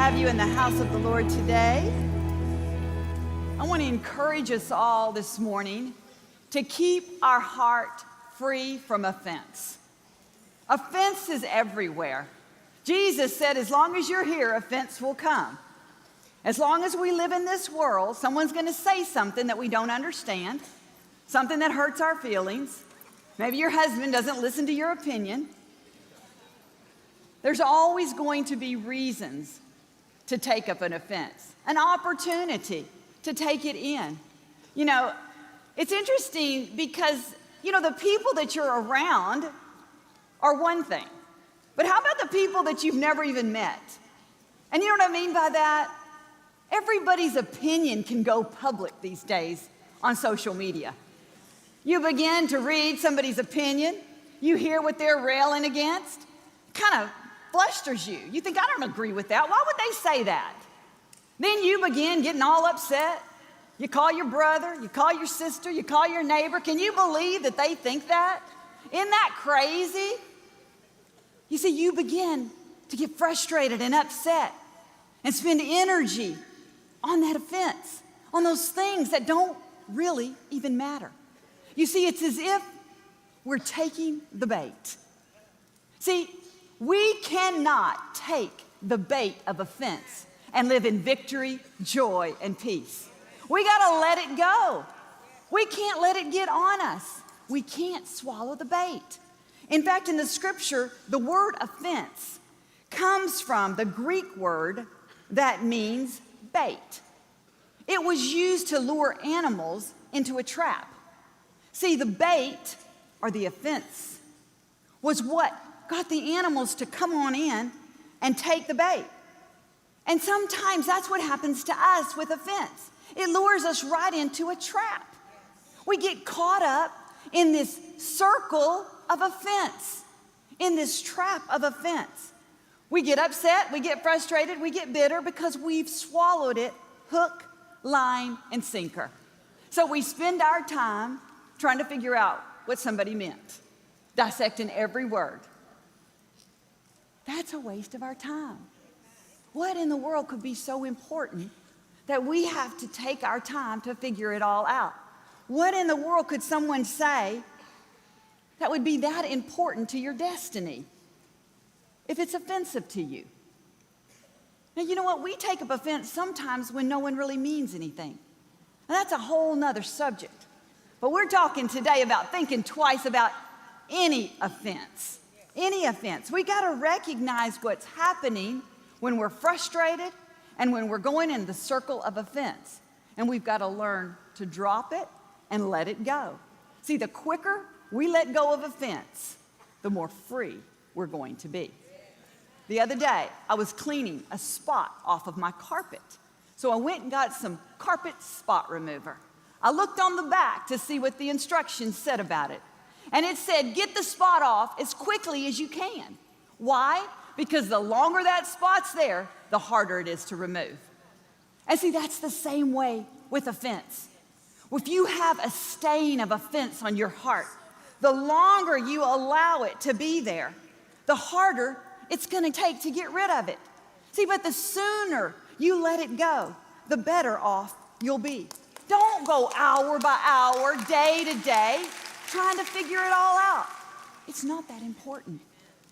have you in the house of the Lord today. I want to encourage us all this morning to keep our heart free from offense. Offense is everywhere. Jesus said, as long as you're here, offense will come. As long as we live in this world, someone's going to say something that we don't understand, something that hurts our feelings. Maybe your husband doesn't listen to your opinion. There's always going to be reasons to take up an offense, an opportunity to take it in. You know, it's interesting because, the people that you're around are one thing. But how about the people that you've never even met? And you know what I mean by that? Everybody's opinion can go public these days on social media. You begin to read somebody's opinion. You hear what they're railing against. Kind of flusters you. You think, I don't agree with that. Why would they say that? Then you begin getting all upset. You call your brother, you call your sister, you call your neighbor. Can you believe that they think that? Isn't that crazy? You see, you begin to get frustrated and upset and spend energy on that offense, on those things that don't really even matter. You see, it's as if we're taking the bait. See, we cannot take the bait of offense and live in victory, joy, and peace. We got to let it go. We can't let it get on us. We can't swallow the bait. In fact, in the scripture, the word offense comes from the Greek word that means bait. It was used to lure animals into a trap. See, the bait, or the offense, was what got the animals to come on in and take the bait. And sometimes that's what happens to us with offense. It lures us right into a trap. We get caught up in this circle of offense, in this trap of offense. We get upset, we get frustrated, we get bitter because we've swallowed it hook, line, and sinker. So we spend our time trying to figure out what somebody meant, dissecting every word. That's a waste of our time. What in the world could be so important that we have to take our time to figure it all out? What in the world could someone say that would be that important to your destiny if it's offensive to you? Now, you know what? We take up offense sometimes when no one really means anything. And that's a whole nother subject. But we're talking today about thinking twice about any offense. Any offense. We got to recognize what's happening when we're frustrated and when we're going in the circle of offense. And we've got to learn to drop it and let it go. See, the quicker we let go of offense, the more free we're going to be. The other day, I was cleaning a spot off of my carpet. So I went and got some carpet spot remover. I looked on the back to see what the instructions said about it. And it said, get the spot off as quickly as you can. Why? Because the longer that spot's there, the harder it is to remove. And see, that's the same way with offense. If you have a stain of offense on your heart, the longer you allow it to be there, the harder it's going to take to get rid of it. See, but the sooner you let it go, the better off you'll be. Don't go hour by hour, day to day, trying to figure it all out. It's not that important.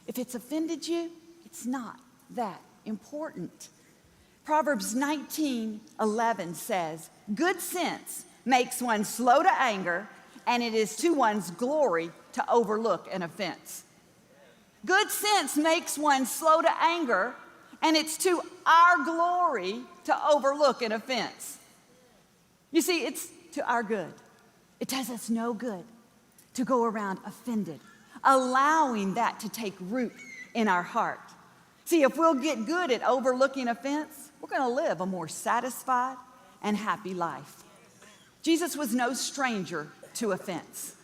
If it's offended you, it's not that important. Proverbs 19:11 says, good sense makes one slow to anger, and it is to one's glory to overlook an offense. Good sense makes one slow to anger, and it's to our glory to overlook an offense. You see, it's to our good. It does us no good to go around offended, allowing that to take root in our heart. See, if we'll get good at overlooking offense, we're going to live a more satisfied and happy life. Jesus was no stranger to offense.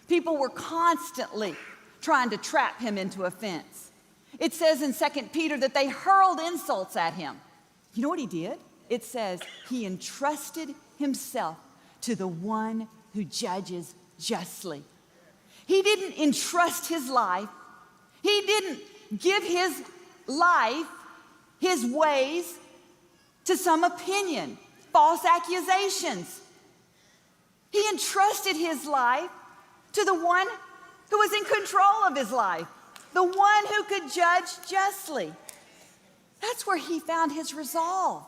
People were constantly trying to trap him into offense. It says in 2 Peter that they hurled insults at him. You know what he did? It says he entrusted himself to the one who judges justly. He didn't entrust his life. He didn't give his life his ways to some opinion, false accusations. He entrusted his life to the one who was in control of his life, the one who could judge justly. That's where he found his resolve.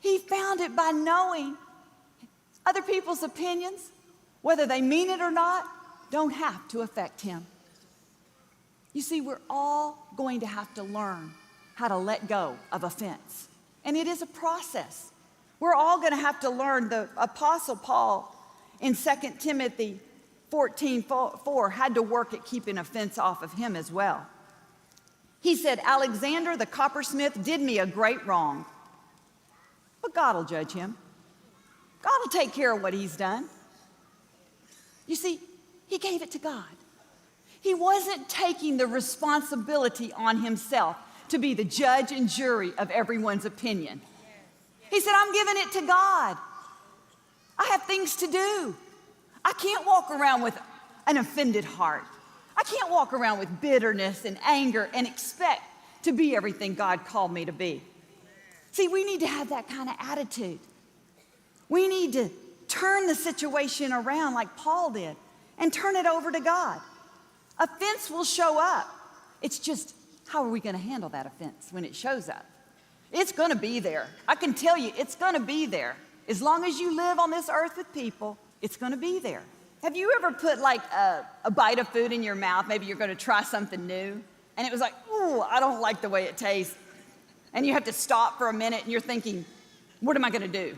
He found it by knowing other people's opinions, whether they mean it or not, don't have to affect him. You see, we're all going to have to learn how to let go of offense. And it is a process. We're all going to have to learn. The Apostle Paul in 2 Timothy 14:4 had to work at keeping offense off of him as well. He said, Alexander the coppersmith did me a great wrong, but God will judge him. God will take care of what he's done. You see, he gave it to God. He wasn't taking the responsibility on himself to be the judge and jury of everyone's opinion. He said, I'm giving it to God. I have things to do. I can't walk around with an offended heart. I can't walk around with bitterness and anger and expect to be everything God called me to be. See, we need to have that kind of attitude. We need to turn the situation around like Paul did and turn it over to God. Offense will show up. It's just, how are we going to handle that offense when it shows up? It's going to be there. I can tell you, it's going to be there. As long as you live on this earth with people, it's going to be there. Have you ever put like a bite of food in your mouth? Maybe you're going to try something new, and it was like, ooh, I don't like the way it tastes. And you have to stop for a minute, and you're thinking, what am I going to do?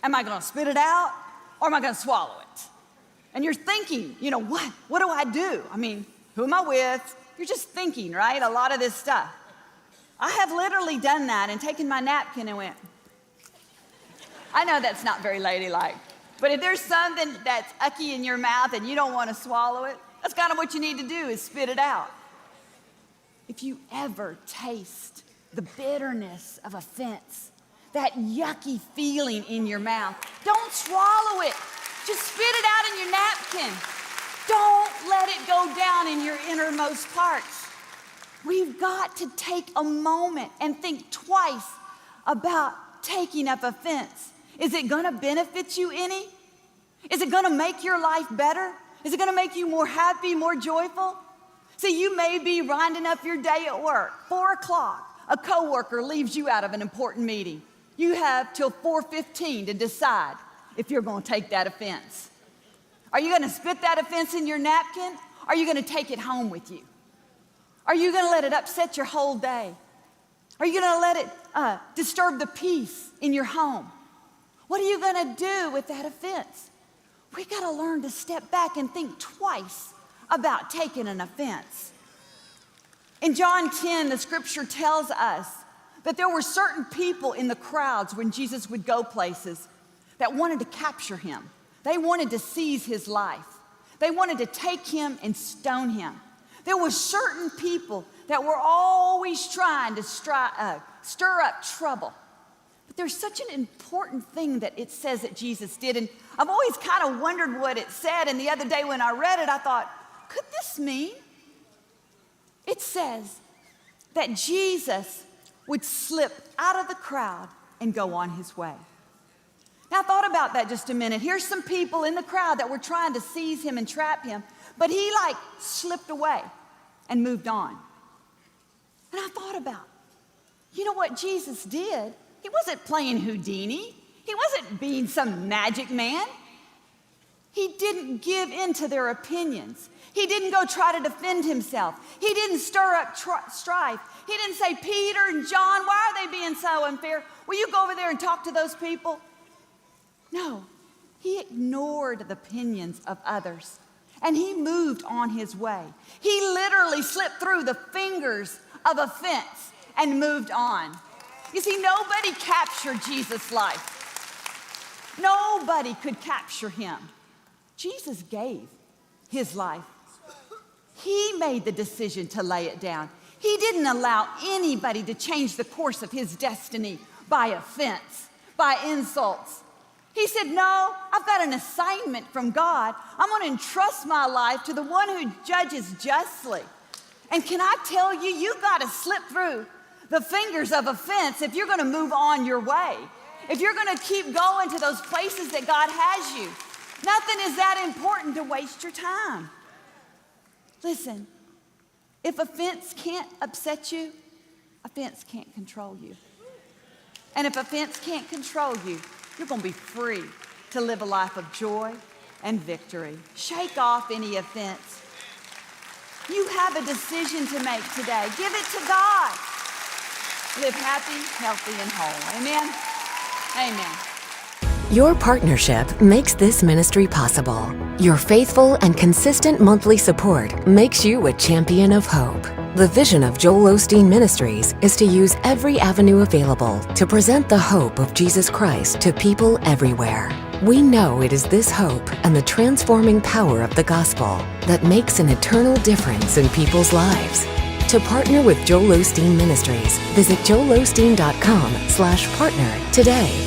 Am I going to spit it out, or am I going to swallow it? And you're thinking, you know, what do I do? I mean, who am I with? You're just thinking, right? A lot of this stuff. I have literally done that and taken my napkin and went, I know that's not very ladylike, but if there's something that's ucky in your mouth and you don't want to swallow it, that's kind of what you need to do is spit it out. If you ever taste the bitterness of offense, that yucky feeling in your mouth, don't swallow it. Just spit it out in your napkin. Don't let it go down in your innermost parts. We've got to take a moment and think twice about taking up offense. Is it going to benefit you any? Is it going to make your life better? Is it going to make you more happy, more joyful? See, you may be winding up your day at work, 4 o'clock. A coworker leaves you out of an important meeting. You have till 4:15 to decide if you're going to take that offense. Are you going to spit that offense in your napkin? Or are you going to take it home with you? Are you going to let it upset your whole day? Are you going to let it disturb the peace in your home? What are you going to do with that offense? We got to learn to step back and think twice about taking an offense. In John 10, the scripture tells us that there were certain people in the crowds when Jesus would go places that wanted to capture him. They wanted to seize his life. They wanted to take him and stone him. There were certain people that were always trying to stir up trouble. But there's such an important thing that it says that Jesus did. And I've always kind of wondered what it said. And the other day when I read it, I thought, could this mean? It says that Jesus would slip out of the crowd and go on his way. Now, I thought about that just a minute. Here's some people in the crowd that were trying to seize him and trap him, but he slipped away and moved on. And I thought about, you know what Jesus did? He wasn't playing Houdini. He wasn't being some magic man. He didn't give in to their opinions. He didn't go try to defend himself. He didn't stir up strife. He didn't say, Peter and John, why are they being so unfair? Will you go over there and talk to those people? No, he ignored the opinions of others, and he moved on his way. He literally slipped through the fingers of offense and moved on. You see, nobody captured Jesus' life. Nobody could capture him. Jesus gave his life. He made the decision to lay it down. He didn't allow anybody to change the course of his destiny by offense, by insults. He said, no, I've got an assignment from God. I'm going to entrust my life to the one who judges justly. And can I tell you, you got to slip through the fingers of offense if you're going to move on your way. If you're going to keep going to those places that God has you. Nothing is that important to waste your time. Listen, if offense can't upset you, offense can't control you. And if offense can't control you, you're going to be free to live a life of joy and victory. Shake off any offense. You have a decision to make today. Give it to God. Live happy, healthy, and whole. Amen? Amen. Your partnership makes this ministry possible. Your faithful and consistent monthly support makes you a champion of hope. The vision of Joel Osteen Ministries is to use every avenue available to present the hope of Jesus Christ to people everywhere. We know it is this hope and the transforming power of the gospel that makes an eternal difference in people's lives. To partner with Joel Osteen Ministries, visit joelosteen.com/partner today.